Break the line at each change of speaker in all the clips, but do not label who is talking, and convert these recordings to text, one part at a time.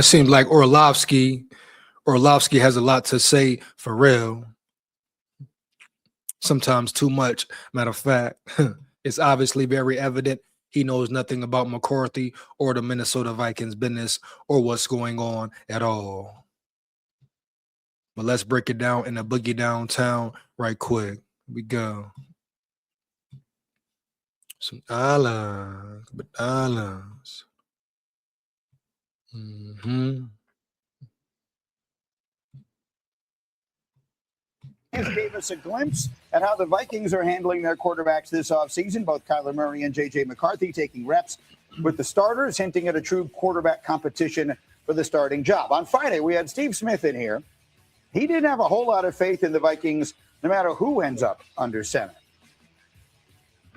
It seems like Orlovsky has a lot to say for real. Sometimes too much. Matter of fact, it's obviously very evident he knows nothing about McCarthy or the Minnesota Vikings business or what's going on at all. But let's break it down in a boogie downtown right quick. Here we go. Some dollars. Mm-hmm.
Gave us a glimpse at how the Vikings are handling their quarterbacks this offseason. Both Kyler Murray and J.J. McCarthy taking reps with the starters, hinting at a true quarterback competition for the starting job. On Friday, we had Steve Smith in here. He didn't have a whole lot of faith in the Vikings, no matter who ends up under center.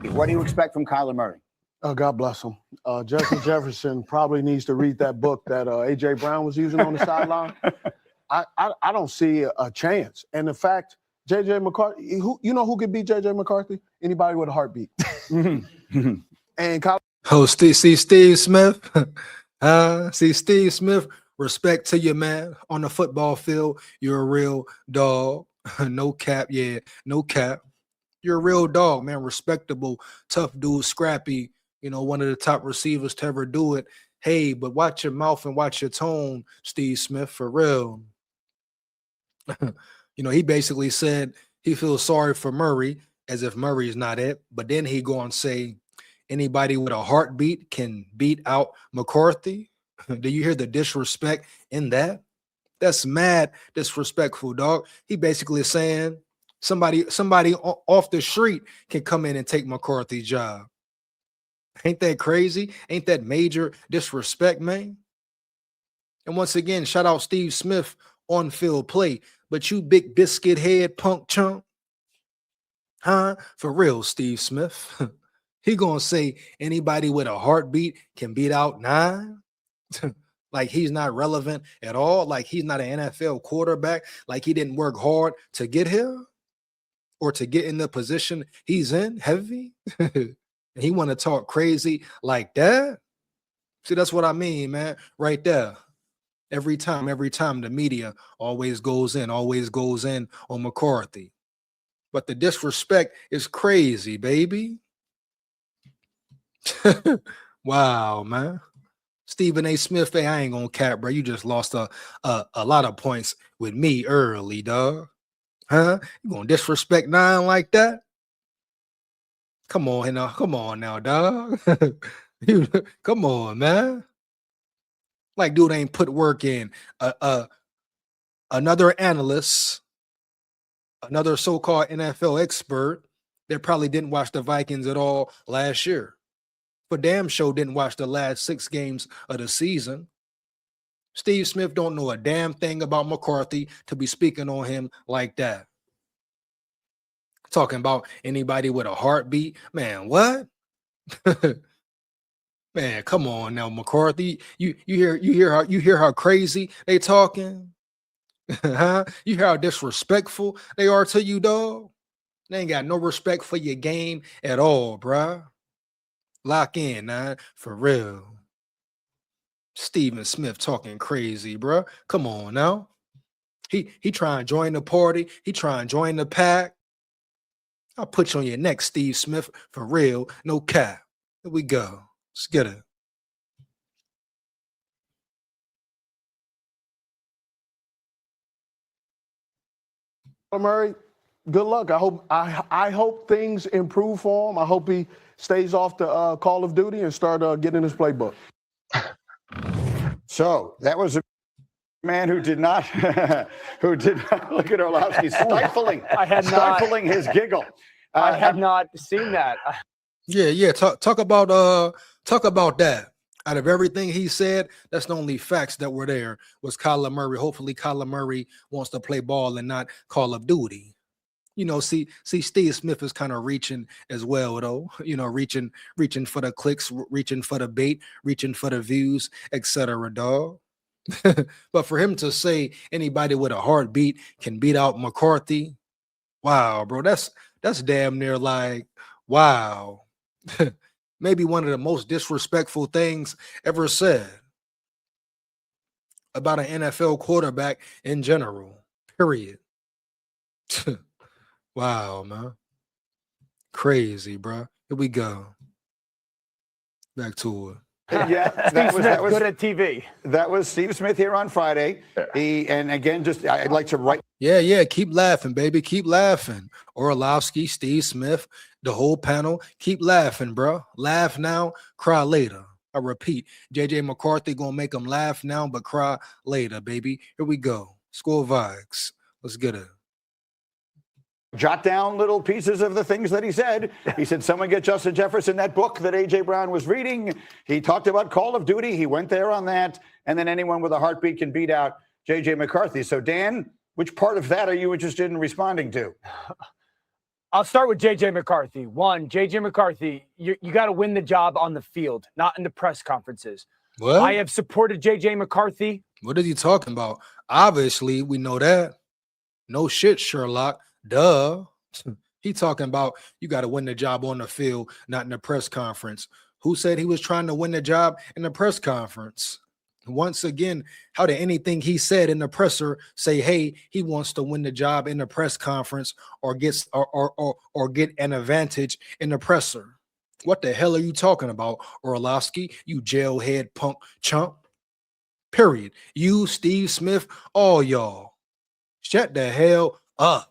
What do you expect from Kyler Murray?
Oh, God bless him. Justin Jefferson probably needs to read that book that A.J. Brown was using on the sideline. I don't see a chance. And the fact, J.J. McCarthy, you know who could beat J.J. McCarthy? Anybody with a heartbeat. And
Steve Smith. See Steve Smith. Respect to you, man. On the football field, you're a real dog. No cap, yeah, no cap. You're a real dog, man. Respectable, tough dude, scrappy. You know, one of the top receivers to ever do it. Hey, but watch your mouth and watch your tone, Steve Smith, for real. You know, he basically said he feels sorry for Murray as if Murray's not it. But then he go and say anybody with a heartbeat can beat out McCarthy. Do you hear the disrespect in that? That's mad disrespectful, dog. He basically is saying somebody off the street can come in and take McCarthy's job. Ain't that crazy? Ain't that major disrespect, man? And once again, shout out Steve Smith on field play. But you big biscuit head punk chump, huh? For real, Steve Smith. He gonna say anybody with a heartbeat can beat out 9? Like he's not relevant at all? Like he's not an NFL quarterback? Like he didn't work hard to get here? Or to get in the position he's in, heavy? He want to talk crazy like that? See, that's what I mean, man, right there. Every time the media always goes in on McCarthy. But the disrespect is crazy, baby. Wow, man. Stephen A. Smith, hey, I ain't gonna cap, bro. You just lost a lot of points with me early, dog. Huh? You gonna disrespect 9 like that? Come on now, dog. Come on, man. Like, dude ain't put work in. Another analyst, another so-called NFL expert that probably didn't watch the Vikings at all last year. But damn sure didn't watch the last 6 games of the season. Steve Smith don't know a damn thing about McCarthy to be speaking on him like that. Talking about anybody with a heartbeat. Man, what? Man, come on now, McCarthy. You hear how crazy they talking? Huh? You hear how disrespectful they are to you, dog? They ain't got no respect for your game at all, bruh. Lock in, man, for real. Stephen Smith talking crazy, bruh. Come on now. He trying to join the party. He trying to join the pack. I'll put you on your neck, Steve Smith, for real. No cap. Here we go. Let's get it.
Murray, good luck. I hope things improve for him. I hope he stays off the Call of Duty and start getting his playbook.
So that was a man who did not look at Orlovsky stifling his giggle.
I had not seen that.
Yeah. Talk about that. Out of everything he said, that's the only facts that were there was Kyler Murray. Hopefully, Kyler Murray wants to play ball and not Call of Duty. You know, see, Steve Smith is kind of reaching as well, though. You know, reaching for the clicks, reaching for the bait, reaching for the views, etc. Dog. But for him to say anybody with a heartbeat can beat out McCarthy, wow, bro, that's damn near like wow. Maybe one of the most disrespectful things ever said. about an NFL quarterback in general. Period. Wow, man. Crazy, bro. Here we go. Back to it.
Yeah,
Steve Smith, good at TV.
That was Steve Smith here on Friday. And again, I'd like to write.
Yeah. Keep laughing, baby. Keep laughing. Orlovsky, Steve Smith, the whole panel. Keep laughing, bro. Laugh now, cry later. I repeat, JJ McCarthy gonna make them laugh now, but cry later, baby. Here we go. SKOL VIKES. Let's get it.
Jot down little pieces of the things that he said. He said, someone get Justin Jefferson that book that A.J. Brown was reading. He talked about Call of Duty. He went there on that. And then anyone with a heartbeat can beat out J.J. McCarthy. So, Dan, which part of that are you interested in responding to?
I'll start with J.J. McCarthy. One, J.J. McCarthy, you got to win the job on the field, not in the press conferences.
What?
I have supported J.J. McCarthy.
What is he talking about? Obviously, we know that. No shit, Sherlock. Duh. He talking about you got to win the job on the field, not in the press conference. Who said he was trying to win the job in the press conference? Once again, how did anything he said in the presser say, hey, he wants to win the job in the press conference or gets or get an advantage in the presser? What the hell are you talking about, Orlovsky? You jailhead punk chump. Period. You, Steve Smith, all y'all. Shut the hell up.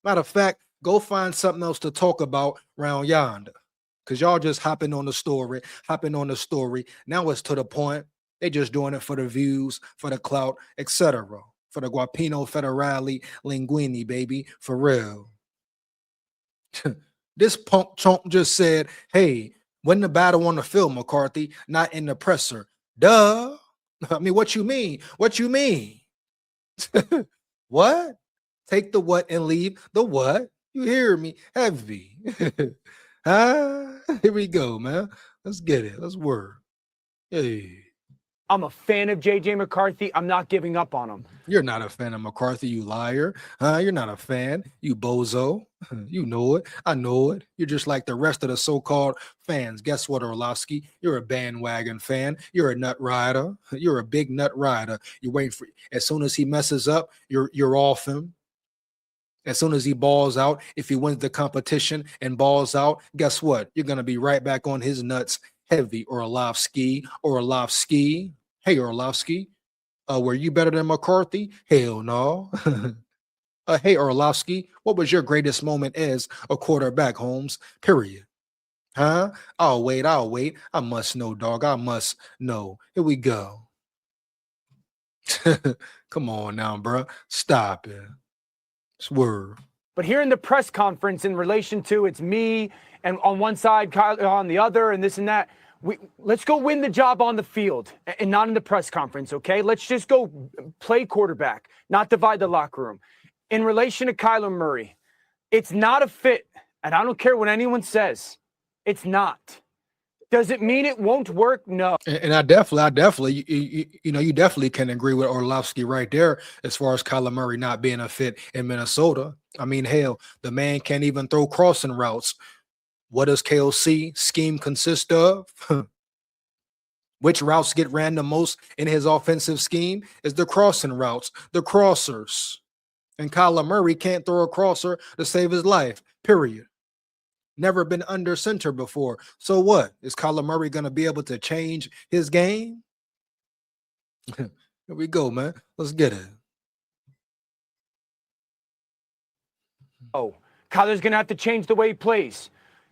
Matter of fact, go find something else to talk about around yonder. Because y'all just hopping on the story. Now it's to the point. They just doing it for the views, for the clout, etc. For the Guapino Federale Linguini, baby. For real. This punk chump just said, hey, win the battle on the field, McCarthy, not in the presser. Duh. I mean, what you mean? What you mean? What? Take the what and leave the what? You hear me? Heavy. Here we go, man. Let's get it. Let's work. Hey.
I'm a fan of J.J. McCarthy. I'm not giving up on him.
You're not a fan of McCarthy, you liar. You're not a fan, you bozo. You know it. I know it. You're just like the rest of the so-called fans. Guess what, Orlovsky? You're a bandwagon fan. You're a nut rider. You're a big nut rider. You're waiting for as soon as he messes up, you're off him. As soon as he balls out, if he wins the competition and balls out, guess what? You're going to be right back on his nuts heavy, Orlovsky. Hey, Orlovsky, were you better than McCarthy? Hell no. Hey, Orlovsky, what was your greatest moment as a quarterback, Holmes? Period. Huh? I'll wait. I must know, dog. I must know. Here we go. Come on now, bro. Stop it. Swerve.
But here in the press conference, in relation to it's me and on one side, Kyle on the other, and this and that, let's go win the job on the field and not in the press conference, okay? Let's just go play quarterback, not divide the locker room. In relation to Kyler Murray, it's not a fit, and I don't care what anyone says. It's not. Does it mean it won't work? No.
And I definitely, you definitely can agree with Orlovsky right there as far as Kyler Murray not being a fit in Minnesota. I mean, hell, the man can't even throw crossing routes. What does KOC scheme consist of? Which routes get ran the most in his offensive scheme is the crossing routes, the crossers. And Kyler Murray can't throw a crosser to save his life, period. Never been under center before. So what? Is Kyler Murray going to be able to change his game? Here we go, man. Let's get it.
Oh, Kyler's going to have to change the way he plays.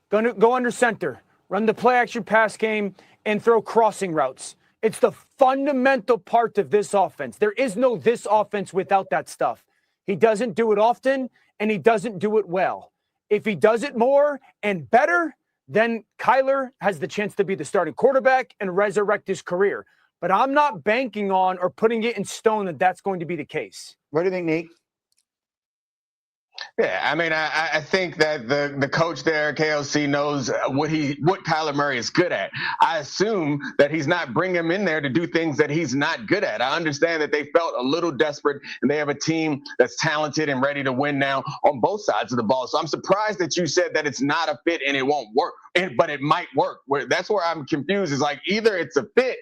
Going to go under center, run the play action pass game, and throw crossing routes. It's the fundamental part of this offense. There is no this offense without that stuff. He doesn't do it often, and he doesn't do it well. If he does it more and better, then Kyler has the chance to be the starting quarterback and resurrect his career. But I'm not banking on or putting it in stone that that's going to be the case.
What do you think, Nick?
Yeah, I mean, I think that the coach there, KOC, knows what Kyler Murray is good at. I assume that he's not bringing him in there to do things that he's not good at. I understand that they felt a little desperate, and they have a team that's talented and ready to win now on both sides of the ball. So I'm surprised that you said that it's not a fit and it won't work, but it might work. That's where I'm confused. Is like either it's a fit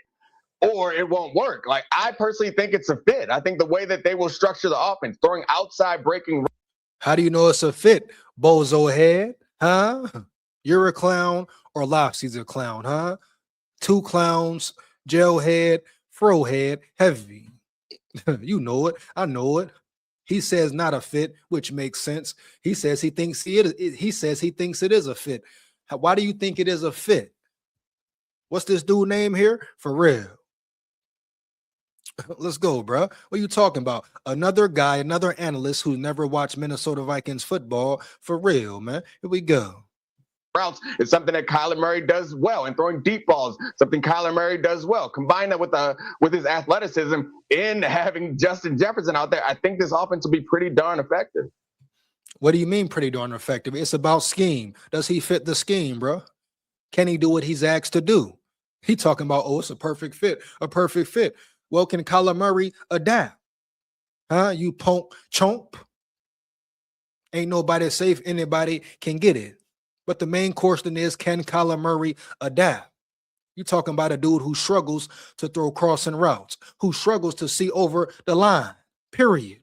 or it won't work. Like, I personally think it's a fit. I think the way that they will structure the offense, throwing outside breaking.
How do you know it's a fit? Bozo head, huh? You're a clown, or Orlovsky's a clown, huh? Two clowns, gel head, fro head, heavy. You know it. I know it. He says not a fit, which makes sense. He says he thinks he says he thinks it is a fit. Why do you think it is a fit? What's this dude name here? For real. Let's go, bro. What are you talking about? Another guy, another analyst who never watched Minnesota Vikings football. For real, man. Here we go.
Routes is something that Kyler Murray does well, and throwing deep balls, something Kyler Murray does well. Combine that with his athleticism and having Justin Jefferson out there, I think this offense will be pretty darn effective.
What do you mean pretty darn effective? It's about scheme. Does he fit the scheme, bro? Can he do what he's asked to do? He talking about, oh, it's a perfect fit, a perfect fit. Well, can Kyler Murray adapt? Huh? You punk chomp. Ain't nobody safe. Anybody can get it. But the main question is, can Kyler Murray adapt? You're talking about a dude who struggles to throw crossing routes, who struggles to see over the line, period.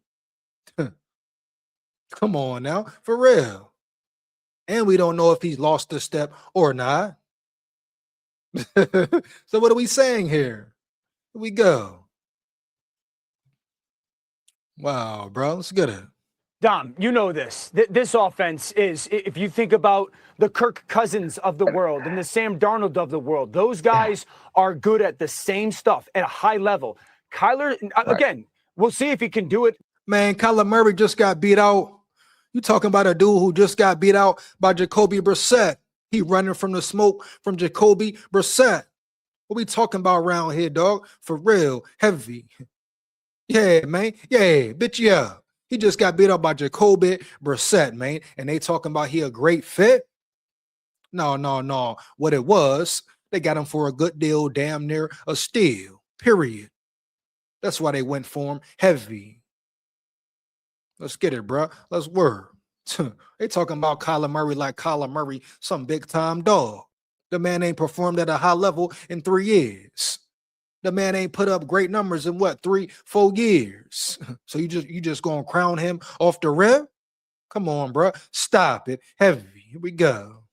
Come on now, for real. And we don't know if he's lost a step or not. So what are we saying here? Here we go. Wow, bro, let's get it.
Dom, you know this. This offense is, if you think about the Kirk Cousins of the world and the Sam Darnold of the world, those guys are good at the same stuff at a high level. Kyler, again, we'll see if he can do it.
Man, Kyler Murray just got beat out. You talking about a dude who just got beat out by Jacoby Brissett. He running from the smoke from Jacoby Brissett. What we talking about around here, dog? For real, heavy. Yeah, man. Yeah, bitch, yeah. He just got beat up by Jacoby Brissett, man. And they talking about he a great fit? No. What it was, they got him for a good deal, damn near a steal, period. That's why they went for him heavy. Let's get it, bro. Let's work. They talking about Kyler Murray like Kyler Murray, some big-time dog. The man ain't performed at a high level in 3 years. The man ain't put up great numbers in what, 3-4 years. So you just gonna crown him off the rip? Come on, bro. Stop it. Heavy. Here we go.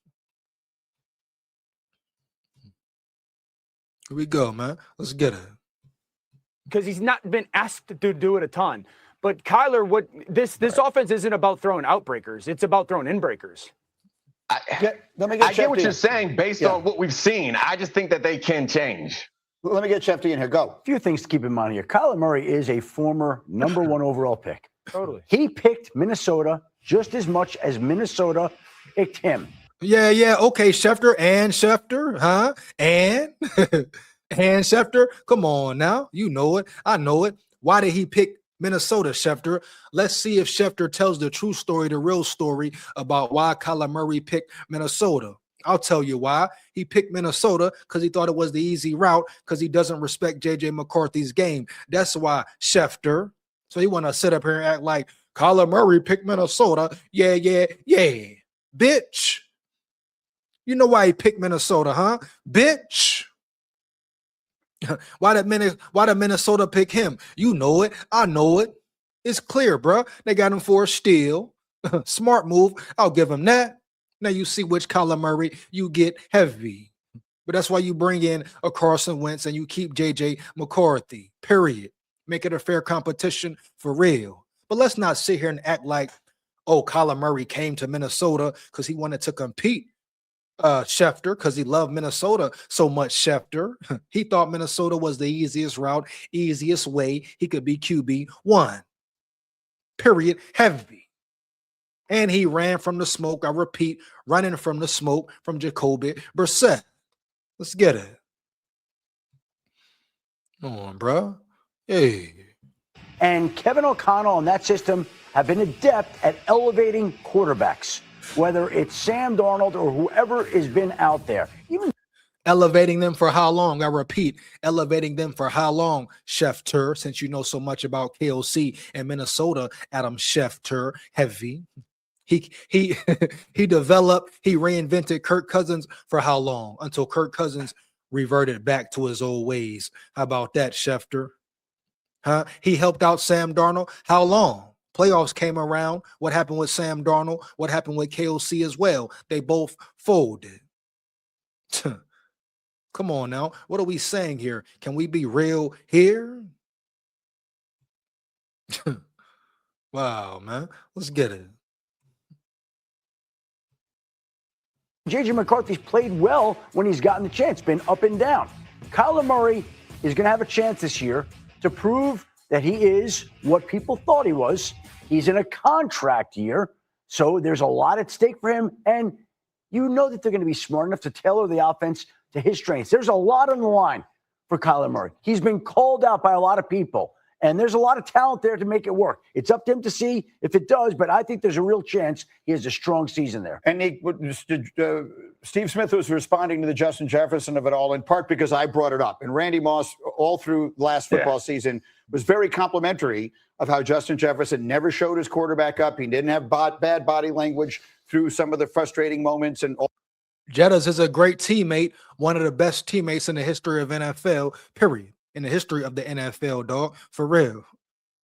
Here we go, man. Let's get it.
Because he's not been asked to do it a ton. But Kyler, this offense isn't about throwing outbreakers. It's about throwing inbreakers.
I get what you're saying based on what we've seen. I just think that they can change.
Let me get Shefty in here. Go.
A few things to keep in mind here. Kyler Murray is a former #1 overall pick.
Totally.
He picked Minnesota just as much as Minnesota picked him.
Yeah. Okay, Schefter, huh? And Schefter. Come on now. You know it. I know it. Why did he pick Minnesota, Schefter? Let's see if Schefter tells the true story, the real story about why Kyler Murray picked Minnesota. I'll tell you why. He picked Minnesota because he thought it was the easy route because he doesn't respect J.J. McCarthy's game. That's why, Schefter. So he want to sit up here and act like Kyler Murray picked Minnesota. Yeah. Bitch. You know why he picked Minnesota, huh? Bitch. Why did Minnesota pick him? You know it. I know it. It's clear, bro. They got him for a steal. Smart move. I'll give him that. Now you see which Kyler Murray you get heavy. But that's why you bring in a Carson Wentz and you keep J.J. McCarthy, period. Make it a fair competition for real. But let's not sit here and act like, oh, Kyler Murray came to Minnesota because he wanted to compete. Schefter, because he loved Minnesota so much, Schefter. He thought Minnesota was the easiest route, easiest way he could be QB1. Period. Heavy. And he ran from the smoke. I repeat, running from the smoke from Jacoby Brissett. Let's get it. Come on, bro. Hey.
And Kevin O'Connell and that system have been adept at elevating quarterbacks, whether it's Sam Darnold or whoever has been out there. Even
elevating them for how long? I repeat, elevating them for how long, Schefter, since you know so much about KOC and Minnesota, Adam Schefter, heavy. He developed, he reinvented Kirk Cousins for how long? Until Kirk Cousins reverted back to his old ways. How about that, Schefter? Huh? He helped out Sam Darnold. How long? Playoffs came around. What happened with Sam Darnold? What happened with KOC as well? They both folded. Come on now. What are we saying here? Can we be real here? Wow, man. Let's get it.
J.J. McCarthy's played well when he's gotten the chance, been up and down. Kyler Murray is going to have a chance this year to prove that he is what people thought he was. He's in a contract year, so there's a lot at stake for him, and you know that they're going to be smart enough to tailor the offense to his strengths. There's a lot on the line for Kyler Murray. He's been called out by a lot of people, and there's a lot of talent there to make it work. It's up to him to see if it does, but I think there's a real chance he has a strong season there.
And Steve Smith was responding to the Justin Jefferson of it all, in part because I brought it up. And Randy Moss, all through last football season, was very complimentary of how Justin Jefferson never showed his quarterback up. He didn't have bad body language through some of the frustrating moments. And
Jettas is a great teammate, one of the best teammates in the history of NFL, period. In the history of the NFL, dog, for real.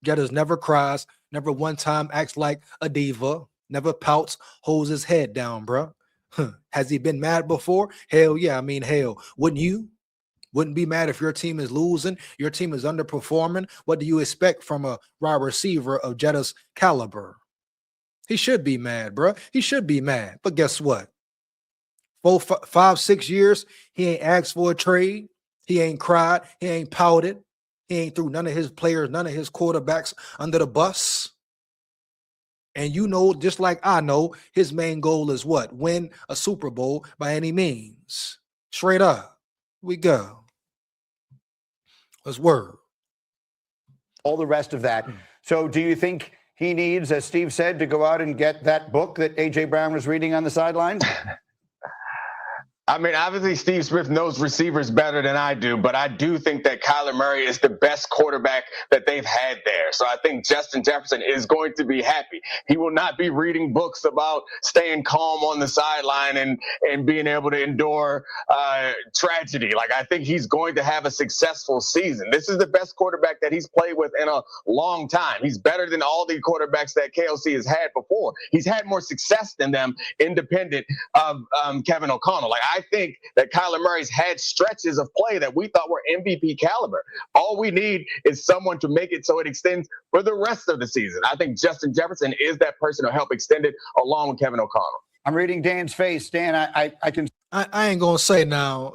Jettas never cries, never one time acts like a diva, never pouts, holds his head down, bro. Has he been mad before? Hell yeah. I mean, hell, wouldn't you? Wouldn't be mad if your team is losing, your team is underperforming. What do you expect from a wide receiver of Jetta's caliber? He should be mad, bro. He should be mad. But guess what? 4, 5, 6 years, he ain't asked for a trade. He ain't cried. He ain't pouted. He ain't threw none of his players, none of his quarterbacks under the bus. And you know, just like I know, his main goal is what? Win a Super Bowl by any means. Straight up. We go. Let's word.
all the rest of that. So do you think he needs, as Steve said, to go out and get that book that A.J. Brown was reading on the sidelines?
I mean, obviously, Steve Smith knows receivers better than I do, but I do think that Kyler Murray is the best quarterback that they've had there. So I think Justin Jefferson is going to be happy. He will not be reading books about staying calm on the sideline and being able to endure tragedy. Like, I think he's going to have a successful season. This is the best quarterback that he's played with in a long time. He's better than all the quarterbacks that KOC has had before. He's had more success than them, independent of Kevin O'Connell. Like, I think that Kyler Murray's had stretches of play that we thought were MVP caliber. All we need is someone to make it so it extends for the rest of the season. I think Justin Jefferson is that person to help extend it along with Kevin O'Connell.
I'm reading Dan's face. Dan,
I ain't gonna say now.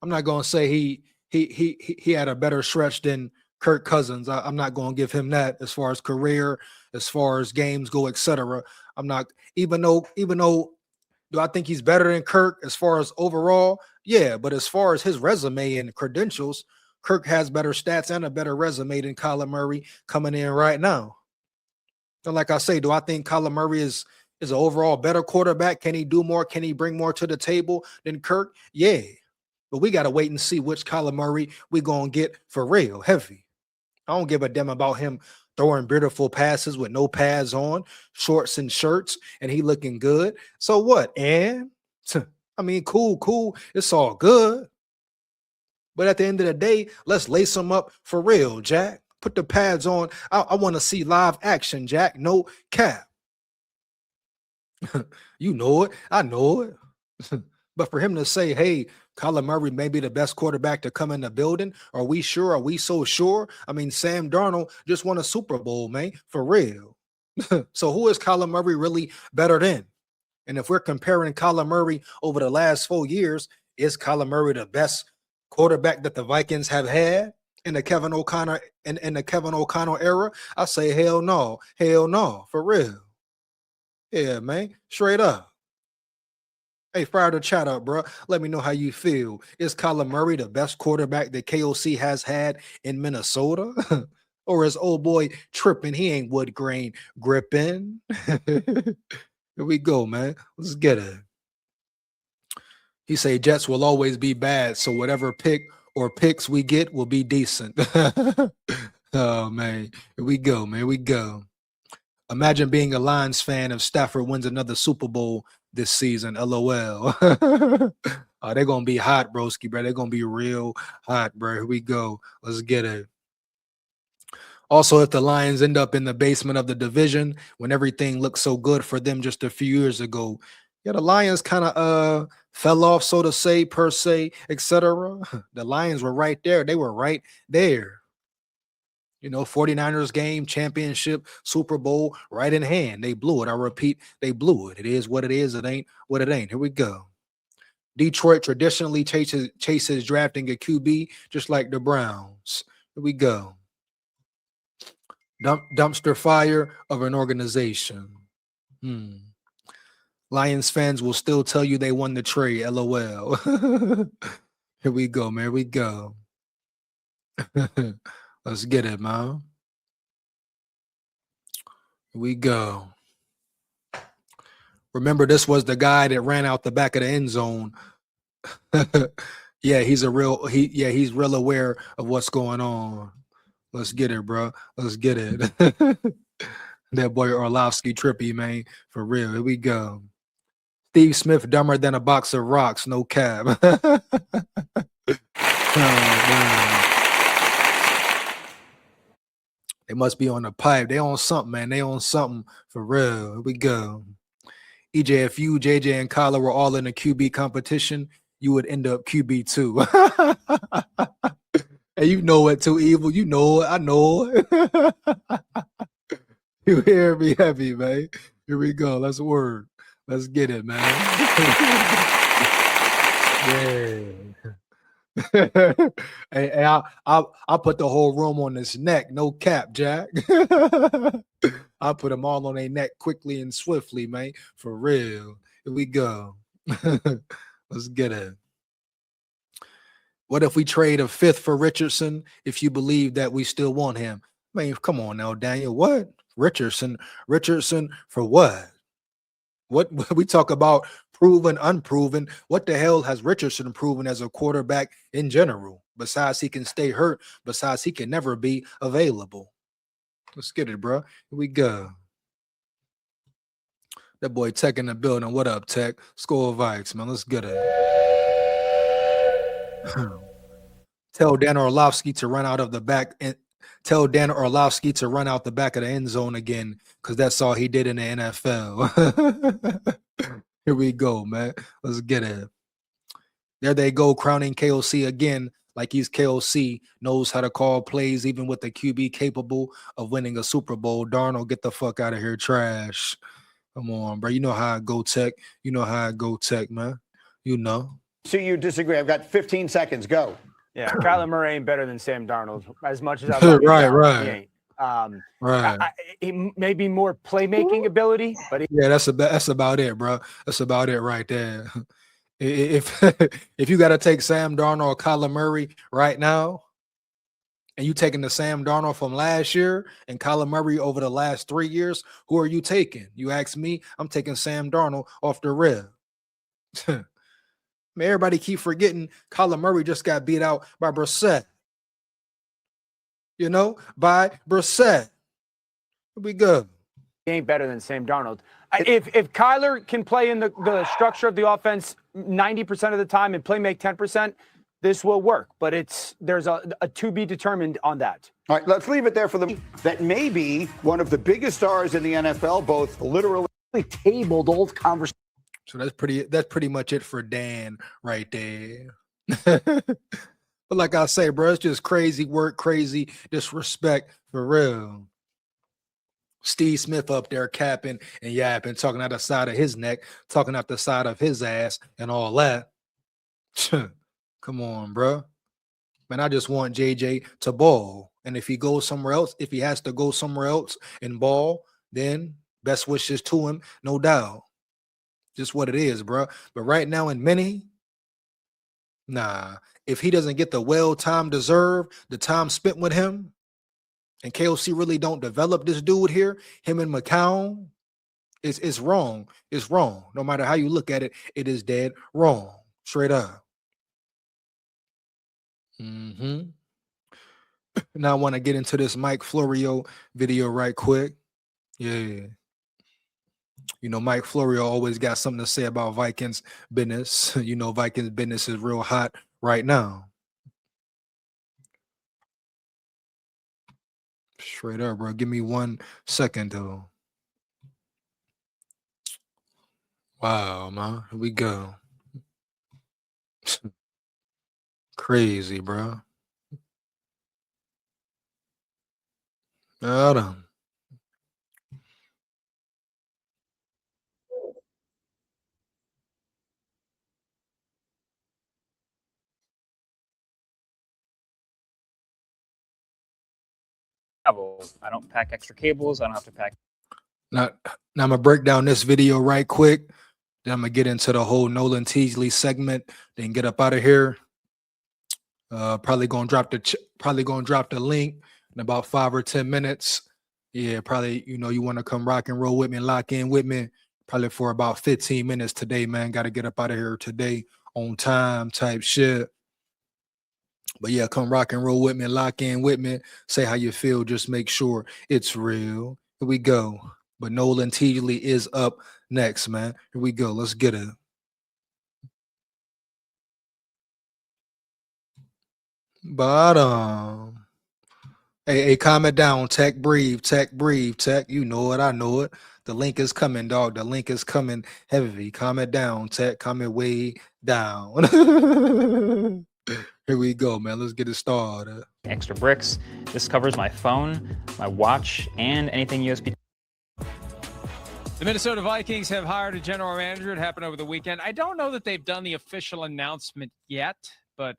I'm not gonna say he had a better stretch than Kirk Cousins. I'm not gonna give him that as far as career, as far as games go, etc. I'm not, even though do I think he's better than Kirk as far as overall? Yeah, but as far as his resume and credentials, Kirk has better stats and a better resume than Kyler Murray coming in right now. And like I say, do I think Kyler Murray is an overall better quarterback? Can he do more? Can he bring more to the table than Kirk? Yeah, but we got to wait and see which Kyler Murray we going to get for real, heavy. I don't give a damn about him throwing beautiful passes with no pads on, shorts and shirts, and he looking good. So what? And I mean, cool. It's all good. But at the end of the day, let's lace him up for real, Jack. Put the pads on. I want to see live action, Jack. No cap. You know it. I know it. But for him to say, hey, Kyler Murray may be the best quarterback to come in the building, are we sure? Are we so sure? I mean, Sam Darnold just won a Super Bowl, man, for real. So who is Kyler Murray really better than? And if we're comparing Kyler Murray over the last 4 years, is Kyler Murray the best quarterback that the Vikings have had in the Kevin O'Connell in the Kevin O'Connell era? I say hell no, for real. Yeah, man, straight up. Hey, fire the chat up, bro. Let me know how you feel. Is Kyler Murray the best quarterback that KOC has had in Minnesota? Or is old boy tripping? He ain't wood grain gripping. Here we go, man. Let's get it. He say Jets will always be bad, so whatever pick or picks we get will be decent. Oh, man. Here we go, man. We go. Imagine being a Lions fan if Stafford wins another Super Bowl this season. LOL. Oh, they're gonna be hot, broski, bro. They're gonna be real hot, bro. Here we go. Let's get it. Also, if the Lions end up in the basement of the division when everything looked so good for them just a few years ago, yeah, the Lions kind of fell off, so to say, per se, etc. The Lions were right there. They were right there. 49ers game, championship, Super Bowl, right in hand. They blew it. I repeat, they blew it. It is what it is. It ain't what it ain't. Here we go. Detroit traditionally chases drafting a QB just like the Browns. Here we go. Dumpster fire of an organization. Lions fans will still tell you they won the trade. LOL. Here we go, man. Here we go. Let's get it, man. Here we go. Remember, this was the guy that ran out the back of the end zone. Yeah, he's real aware of what's going on. Let's get it, bro. Let's get it. That boy Orlovsky trippy, man. For real. Here we go. Steve Smith dumber than a box of rocks. No cap. Oh, man. They must be on the pipe. They on something, man. They on something for real. Here we go. EJ, if you, JJ, and Kyler were all in a QB competition, you would end up QB too. And you know it too, Evil. You know it. I know it. You hear me heavy, man. Here we go. Let's work. Let's get it, man. Yeah. Hey, I'll put the whole room on his neck. No cap, Jack. I'll put them all on their neck quickly and swiftly, man. For real. Here we go. Let's get it. What if we trade a fifth for Richardson if you believe that we still want him? Man, come on now, Daniel. What? Richardson for what? What we talk about proven, unproven. What the hell has Richardson proven as a quarterback in general? Besides he can stay hurt, besides he can never be available. Let's get it, bro. Here we go. That boy Tech in the building. What up, Tech? SKOL VIKES, man. Let's get it. Tell Dan Orlovsky to run out of the back and tell Dan Orlovsky to run out the back of the end zone again, because that's all he did in the NFL. Here we go, man. Let's get it. There they go, crowning KOC again, like he's KOC, knows how to call plays, even with the QB capable of winning a Super Bowl. Darnold, get the fuck out of here, trash. Come on, bro. You know how I go, Tech. You know how I go, Tech, man. You know.
So you disagree. I've got 15 seconds. Go.
Yeah, Kyler Murray ain't better than Sam Darnold. As much as I love him,
right.
He ain't. He may be more playmaking ability, but
that's about it, bro. That's about it right there. If you got to take Sam Darnold or Kyler Murray right now, and you taking the Sam Darnold from last year and Kyler Murray over the last 3 years, who are you taking? You ask me, I'm taking Sam Darnold off the rip. Man, everybody keep forgetting Kyler Murray just got beat out by Brissett. By Brissett. Here we go.
he ain't better than Sam Darnold. If Kyler can play in the structure of the offense 90% of the time and play make 10%, this will work. But there's a to be determined on that.
All right, let's leave it there for them. That may be one of the biggest stars in the NFL, both literally
tabled old conversation.
So that's pretty much it for Dan right there. But like I say, bro, it's just crazy work, crazy disrespect for real. Steve Smith up there capping and yapping, talking out the side of his neck, talking out the side of his ass and all that. Come on, bro. Man, I just want JJ to ball. And if he goes somewhere else, if he has to go somewhere else and ball, then best wishes to him, no doubt. Just what it is, bro. But right now in many, nah. If he doesn't get the well-time deserved, the time spent with him, and KOC really don't develop this dude here, him and McCown, it's wrong. It's wrong. No matter how you look at it, it is dead wrong. Straight up. Now I want to get into this Mike Florio video right quick. Yeah. You know, Mike Florio always got something to say about Vikings business. You know, Vikings business is real hot right now. Straight up, bro. Give me 1 second, though. Wow, man. Here we go. Crazy, bro. Hold on.
I don't pack extra cables. I don't have to pack.
Now I'm gonna break down this video right quick. Then I'm gonna get into the whole Nolan Teasley segment. Then get up out of here. Probably gonna drop the link in about 5 or 10 minutes. Yeah, probably. You know, you want to come rock and roll with me, lock in with me. Probably for about 15 minutes today, man. Got to get up out of here today on time, type shit. But yeah, come rock and roll with me, lock in with me. Say how you feel. Just make sure it's real. Here we go. But Nolan Teasley is up next, man. Here we go. Let's get it. Bottom. Hey, comment down. Tech breathe. Tech breathe. Tech, you know it. I know it. The link is coming, dog. The link is coming heavy. Comment down. Tech, comment way down. Here we go, man. Let's get it started.
Extra bricks. This covers my phone, my watch, and anything USB.
The Minnesota Vikings have hired a general manager. It happened over the weekend. I don't know that they've done the official announcement yet, but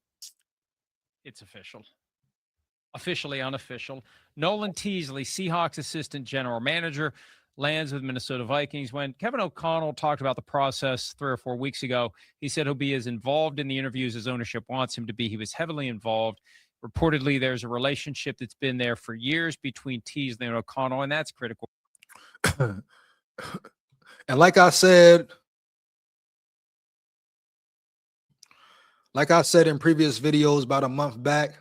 it's official. Officially unofficial. Nolan Teasley, Seahawks assistant general manager, lands with Minnesota Vikings. When Kevin O'Connell talked about the process 3 or 4 weeks ago, he said he'll be as involved in the interviews as ownership wants him to be. He was heavily involved. Reportedly, there's a relationship that's been there for years between Teasley and O'Connell, and that's critical.
And like I said in previous videos about a month back,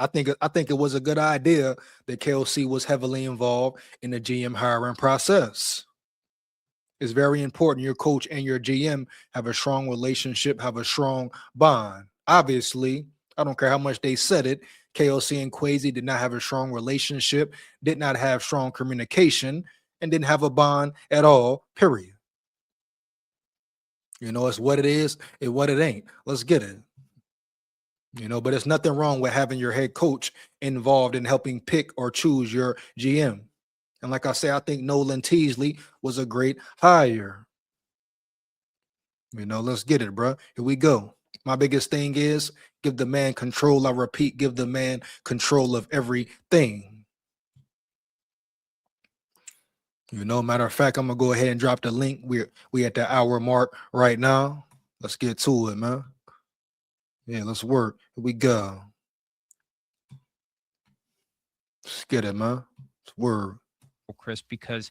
I think it was a good idea that KOC was heavily involved in the GM hiring process. It's very important your coach and your GM have a strong relationship, have a strong bond. Obviously, I don't care how much they said it, KOC and Kwesi did not have a strong relationship, did not have strong communication, and didn't have a bond at all, period. You know, it's what it is and what it ain't. Let's get it. You know, but there's nothing wrong with having your head coach involved in helping pick or choose your GM. And like I say, I think Nolan Teasley was a great hire. You know, let's get it, bro. Here we go. My biggest thing is give the man control. I repeat, give the man control of everything. You know, matter of fact, I'm going to go ahead and drop the link. We at the hour mark right now. Let's get to it, man. Yeah, let's work. Here we go. Let's get it, man. Let's work.
Chris, because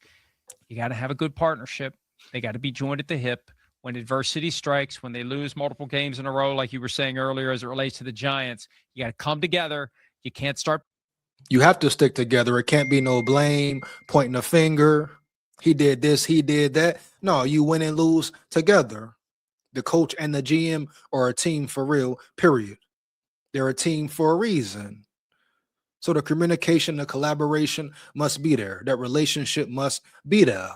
you got to have a good partnership. They got to be joined at the hip. When adversity strikes, when they lose multiple games in a row, like you were saying earlier, as it relates to the Giants, you got to come together. You can't start.
You have to stick together. It can't be no blame, pointing a finger. He did this, he did that. No, you win and lose together. The coach and the GM are a team for real, period. They're a team for a reason. So the communication, the collaboration must be there. That relationship must be there.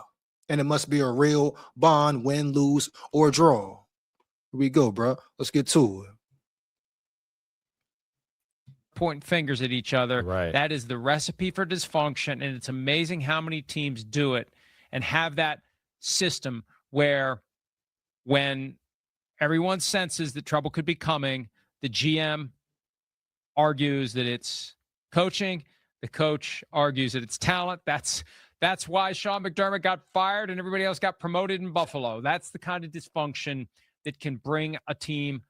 And it must be a real bond, win, lose, or draw. Here we go, bro. Let's get to it.
Pointing fingers at each other.
Right.
That is the recipe for dysfunction. And it's amazing how many teams do it and have that system where when everyone senses that trouble could be coming, the GM argues that it's coaching, the coach argues that it's talent. That's why Sean McDermott got fired and everybody else got promoted in Buffalo. That's the kind of dysfunction that can bring a team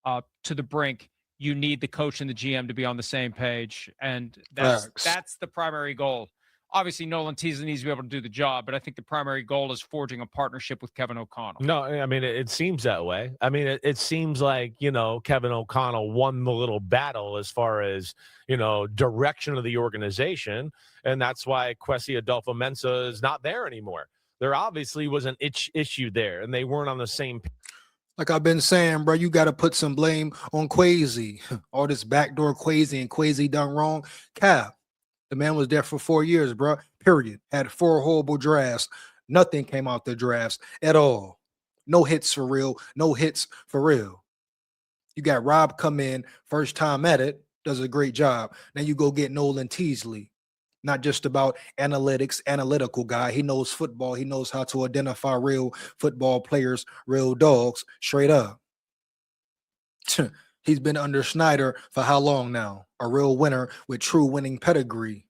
to the brink. You need the coach and the GM to be on the same page, and that's the primary goal. Obviously, Nolan Teasley needs to be able to do the job, but I think the primary goal is forging a partnership with Kevin O'Connell.
No, I mean, it seems that way. I mean, it seems like, you know, Kevin O'Connell won the little battle as far as, you know, direction of the organization, and that's why Kwesi Adolfo-Mensah is not there anymore. there obviously was an issue there, and they weren't on the same page.
Like I've been saying, bro, you got to put some blame on Quasi. All this backdoor Quasi and Quasi done wrong. Cap, the man was there for 4 years, bro. Period. Had 4 horrible drafts. Nothing came out the drafts at all. No hits for real. No hits for real. You got Rob come in, first time at it, does a great job. Now you go get Nolan Teasley. Not just about analytics, analytical guy. He knows football. He knows how to identify real football players, real dogs, straight up. He's been under Snyder for how long now? A real winner with true winning pedigree.